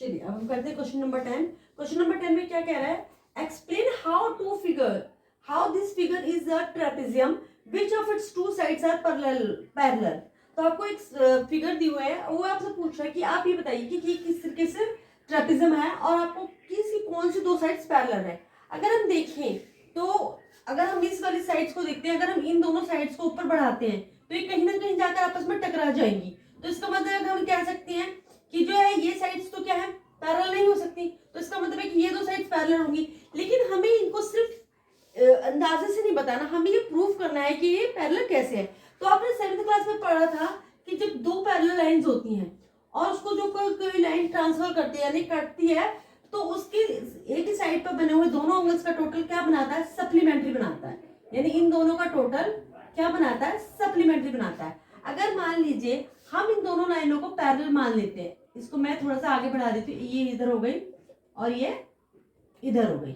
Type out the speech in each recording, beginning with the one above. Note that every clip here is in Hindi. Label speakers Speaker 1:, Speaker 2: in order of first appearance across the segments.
Speaker 1: चलिए अब हम करते हैं क्वेश्चन नंबर 10। क्वेश्चन नंबर 10 में क्या कह रहा है, explain how this figure is a trapezium which of its two sides are parallel. तो आपको एक फिगर दी हुआ है, वो आपसे पूछ रहा है कि आप ये बताइए कि किस तरीके से ट्रेपेजियम है और आपको किसी कौन सी दो साइड्स पैरेलल है। अगर हम देखें तो अगर हम इस वाली साइड्स को देखते हैं, अगर हम इन दोनों साइड्स को ऊपर बढ़ाते हैं तो ये कहीं ना कहीं जाकर आपस में टकरा जाएंगी। तो इसका मतलब हम कह सकते हैं कि जो है ये साइड्स तो क्या है, पैरेलल नहीं हो सकती। तो इसका मतलब है कि ये दो साइड्स पैरेलल होंगी, लेकिन हमें इनको सिर्फ अंदाजे से नहीं बताना, हमें ये प्रूव करना है कि ये पैरेलल कैसे है। तो आपने 7th क्लास में पढ़ा था कि जब दो पैरेलल लाइंस होती हैं और उसको जो कोई लाइन ट्रांसफर करती है यानी काटती है, तो उसकी एक ही साइड पर बने हुए दोनों एंगल्स का टोटल क्या बनाता है, सप्लीमेंट्री बनाता है। यानी इन दोनों का टोटल क्या बनाता है, सप्लीमेंट्री बनाता है। अगर मान लीजिए हम इन दोनों लाइनों को पैरेलल मान लेते हैं, इसको मैं थोड़ा सा आगे बढ़ा देती हूँ, ये इधर हो गई और ये इधर हो गई,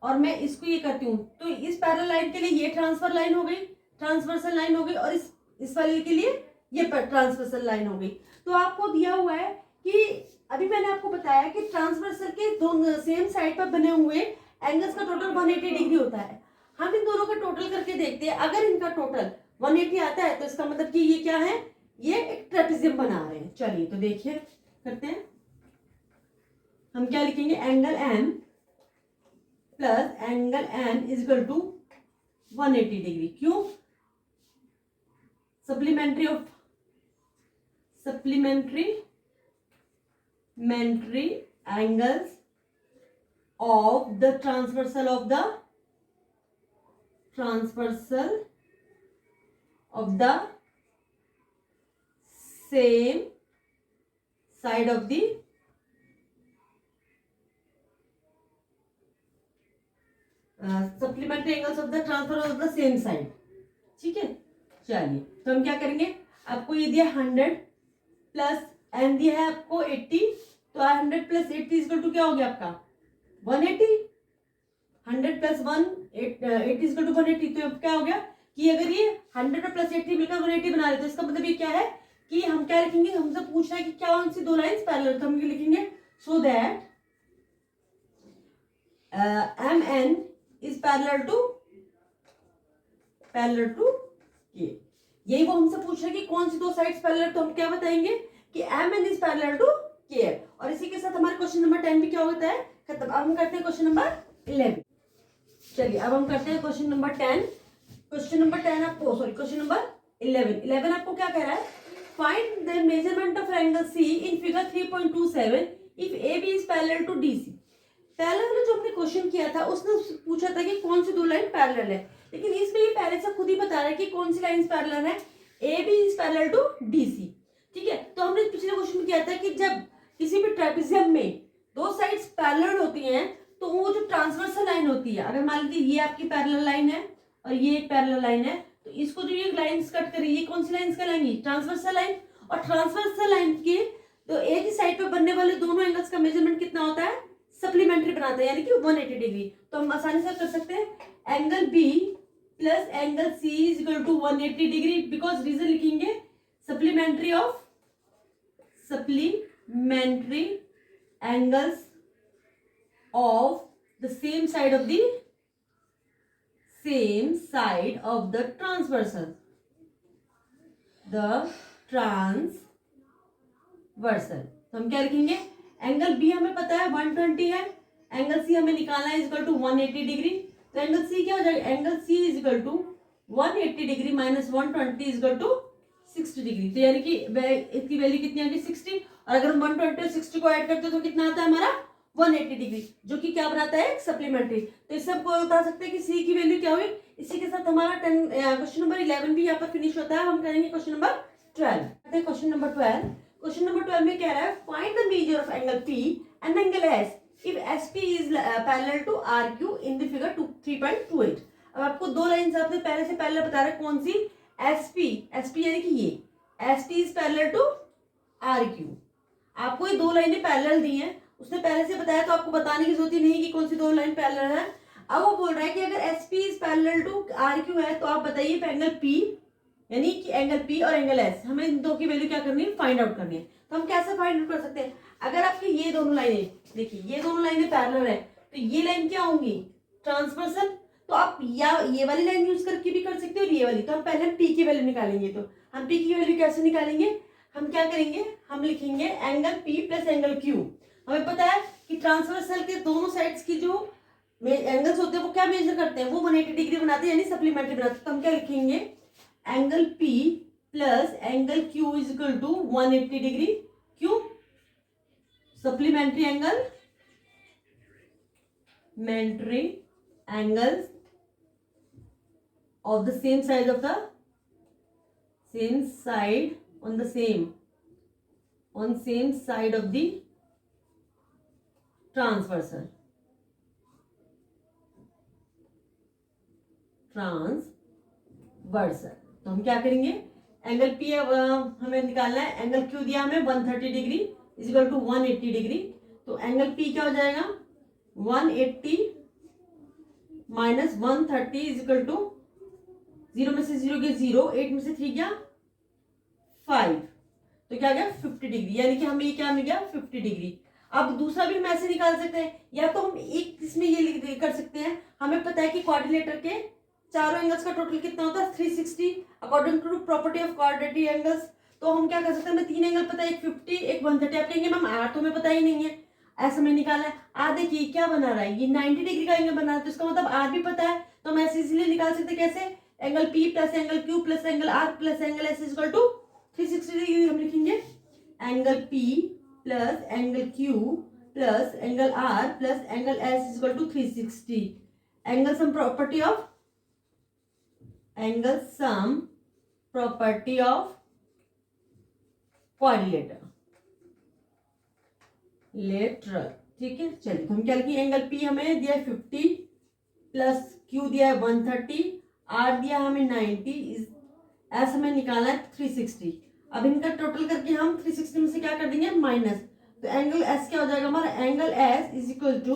Speaker 1: और मैं इसको ये करती हूँ, तो इस पैरेलल लाइन के लिए ये ट्रांसफर लाइन हो गई, ट्रांसवर्सल लाइन हो गई, और इस वाले के लिए ये ट्रांसवर्सल लाइन हो गई। तो आपको दिया हुआ है कि अभी मैंने आपको बताया कि ट्रांसवर्सल के दोनों सेम साइड पर बने हुए एंगल्स का टोटल 180 डिग्री होता है। हम इन दोनों का टोटल करके देखते हैं, अगर इनका टोटल 180 आता है तो इसका मतलब कि ये क्या है, ये एक ट्रेपेजियम बना रहे हैं। चलिए तो देखिए करते हैं, हम क्या लिखेंगे, angle M plus angle N is equal to 180 degree. क्यों, supplementary angles of the transversal of the same side of the supplementary angles of the transversal of the same side। ठीक है, चलिए तो हम क्या करेंगे, आपको ये दिया 100 प्लस एन दिया है आपको 80, तो 100 प्लस 80 इक्वल टू क्या हो गया आपका 180। 100 प्लस 80 इक्वल टू 180, तो क्या हो गया कि अगर ये 100 और प्लस 80 मिलकर 180 बना रहे, तो इसका मतलब ये क्या है कि हम क्या लिखेंगे, हमसे पूछ रहा है कि क्या कौन सी दो लाइंस पैरेलल, तो हम लिखेंगे so that M N is parallel to K. यही वो हमसे पूछ रहा है कि कौन सी दो साइड्स पैरेलल, तो हम क्या बताएंगे कि M N is parallel to K. और इसी के साथ हमारे क्वेश्चन नंबर 10 भी क्या होता है, खत्म। अब हम करते हैं क्वेश्चन नंबर 11। चलिए अब हम करते हैं क्वेश्चन नंबर 10। क्वेश्चन नंबर 10 आपको क्वेश्चन नंबर 11 आपको क्या कह रहा है, find the measurement of angle C in figure 3.27 if A B is parallel to D C. पहले वाला जो हमने क्वेश्चन किया था उसने पूछा था कि कौन सी दो लाइन पैरेलल है, लेकिन इसमें ये पहले से खुद ही बता रहा है कि कौन सी लाइन पैरेलल है, A B is parallel to D C. ठीक है, तो हमने पिछले क्वेश्चन में किया था कि जब किसी भी ट्रेपेजियम में दो साइड्स पैरेलल होती हैं तो वो जो ट्रांसवर्सल लाइन होती है, अगर मान लीजिए ये आपकी पैरेलल लाइन है और ये एक पैरेलल लाइन है, तो इसको जो ये लाइंस कट करेगी, ये कौन सी लाइंस कहलाएंगी, ट्रांसवर्सल लाइन। और ट्रांसवर्सल लाइन के तो एक ही साइड पे बनने वाले दोनों एंगल्स का मेजरमेंट कितना होता है, सप्लीमेंट्री बनाता है, यानी कि 180 डिग्री। तो हम आसानी से कर सकते हैं angle B plus angle C is equal to 180 degree, because reason लिखेंगे supplementary angles of the same side of the transversal, तो हम क्या लिखेंगे, एंगल बी हमें पता है 120 है, एंगल सी हमें निकालना है इक्वल टू 180 डिग्री। तो एंगल सी क्या हो जाएगा, angle C is equal to 180 degree minus 120 is equal to 60 degree. तो यानी कि इसकी वैल्यू कितनी आ गई 60, और अगर हम 120 और 60 को ऐड करते हैं तो कितना आता है हमारा 180 डिग्री, जो कि क्या बनाता है सप्लीमेंट्री। तो इससे हम बता सकते हैं कि सी की वैल्यू क्या हुई। इसी के साथ हमारा क्वेश्चन नंबर 11 भी यहाँ पर फिनिश होता है। हम करेंगे क्वेश्चन नंबर 12। क्वेश्चन नंबर 12 में कह रहा है find the measure of angle P and angle S if S P is parallel to R Q in the figure 3.28। अब आपको दो लाइंस आपने पहले से पहले बता रहा है, कौन सी, एसपी यानी कि ये SP is parallel to R Q. आपको ये दो लाइनें पैरेलल दी हैं, उसने पहले से बताया, तो आपको बताने की जरूरत ही नहीं कि कौन सी दो लाइन पैरेलल है। अब वो बोल रहा है कि अगर SP is parallel to R Q है, तो आप बताइए एंगल पी यानी कि एंगल पी और एंगल एस, हमें इन दो की वैल्यू क्या करनी है, फाइंड आउट करनी है। तो हम कैसे फाइंड आउट कर सकते हैं, अगर आपके ये ये दोनों लाइनें, देखिए ये दोनों लाइनें पैरेलल है, तो ये लाइन क्या होंगी, ट्रांसवर्सल। तो आप या ये वाली लाइन यूज करके भी कर सकते हो और ये वाली। तो हम पहले पी की वैल्यू निकालेंगे। तो हम पी की वैल्यू कैसे निकालेंगे, हम क्या करेंगे, हम लिखेंगे angle P plus angle Q. हमें पता है कि ट्रांसवर्सल के दोनों साइड्स की जो एंगल्स होते हैं वो क्या मेजर करते हैं, वो 180 डिग्री बनाते हैं, यानी सप्लीमेंट्री बनाते हैं। तो हम क्या लिखेंगे, angle P plus angle Q is equal to 180 degree. क्यों, सप्लीमेंट्री एंगल, मेंट्री angles of the same side of the same side on the same side of the transversal तो हम क्या करेंगे, एंगल पी हमें निकालना है, एंगल क्यू दिया हमें 130 degree is equal to 180 degree. तो एंगल पी क्या हो जाएगा, 180 माइनस 130 इज इक्वल टू 0 में से 0 गया 0, 8 में से 3 गया 5, तो क्या गया 50 डिग्री, यानी कि हमें ये क्या मिल गया 50 डिग्री। अब दूसरा भी हम ऐसे निकाल सकते हैं, या तो हम एक इसमें ये कर सकते हैं, हमें पता है कि क्वाड्रिलेटर के चारों एंगल्स का टोटल कितना होता है 360 according to property of quadratic angles. तो हम क्या कर सकते हैं, हमें 3 एंगल पता है, एक 50 एक 130। आप कहेंगे मैम आर तो हमें पता ही नहीं है, ऐसा में निकालना है। आर देखिए क्या बना रहा है, ये 90 डिग्री का एंगल बना रहा है, तो इसका मतलब आर भी पता है, तो हम ऐसे इजीली निकाल सकते हैं। कैसे, angle P plus angle Q plus angle R plus angle S is equal to 360 degree. हम लिखेंगे angle P plus angle Q plus angle R plus angle S is equal to 360। Angle sum property of quadrilateral lateral, ठीक है। चलिए तो हम क्या लिखेंगे, एंगल पी हमें दिया है 50 प्लस क्यू दिया है 130, आर दिया हमें 90, एस हमें निकाला है 360। अब इनका टोटल करके हम 360 में से क्या कर देंगे माइनस, तो एंगल एस क्या हो जाएगा हमारा, angle S is equal to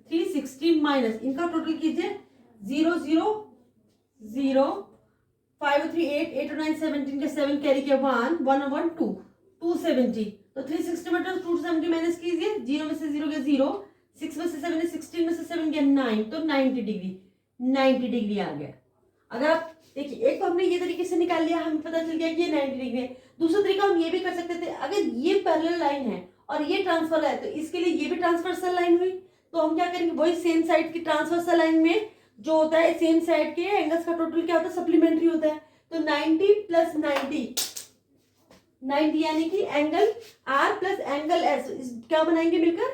Speaker 1: 360 minus, इनका टोटल कीजिए 0 0 0 5 3 8 8 9 17 के 7 कैरी किया 1 1 1 2 270। तो 360 में 270 माइनस कीजिए, 0 में से 0 गया 0, 6 में से 7 है 16 में से 7 गया 9, तो 90 डिग्री आ गया। अगर आप देखिए, एक तो हमने ये तरीके से निकाल लिया, हमें पता चल गया कि ये 90 डिग्री है। दूसरा तरीका हम ये भी कर सकते थे, अगर ये पैरेलल लाइन है और ये ट्रांसफर है, तो इसके लिए ये भी ट्रांसवर्सल लाइन हुई। तो हम क्या करेंगे, वही सेम साइड की ट्रांसवर्सल लाइन में जो होता है सेम साइड के एंगल्स का टोटल क्या होता है, सप्लीमेंट्री होता है। तो 90 प्लस 90 यानी कि angle R plus angle S क्या बनाएंगे मिलकर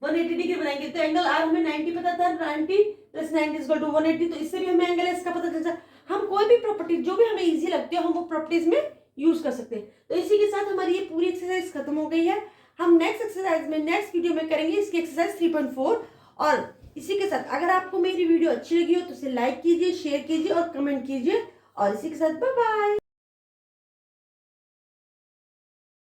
Speaker 1: 180 डिग्री बनाएंगे। तो एंगल आर हमें 90 पता था, 90 प्लस 90 इज इक्वल टू 180, तो इससे भी हमें एंगल एस का पता चलता है। हम कोई भी प्रॉपर्टी जो भी हमें इजी लगती है हम वो प्रॉपर्टीज में यूज कर सकते हैं। तो इसी के साथ हमारी ये पूरी एक्सरसाइज खत्म हो गई है। हम नेक्स्ट एक्सरसाइज में नेक्स्ट वीडियो में करेंगे इसकी एक्सरसाइज 3.4। और इसी के साथ अगर आपको मेरी वीडियो अच्छी लगी हो तो इसे लाइक कीजिए, शेयर कीजिए और कमेंट कीजिए। और इसी के साथ बाय बाय।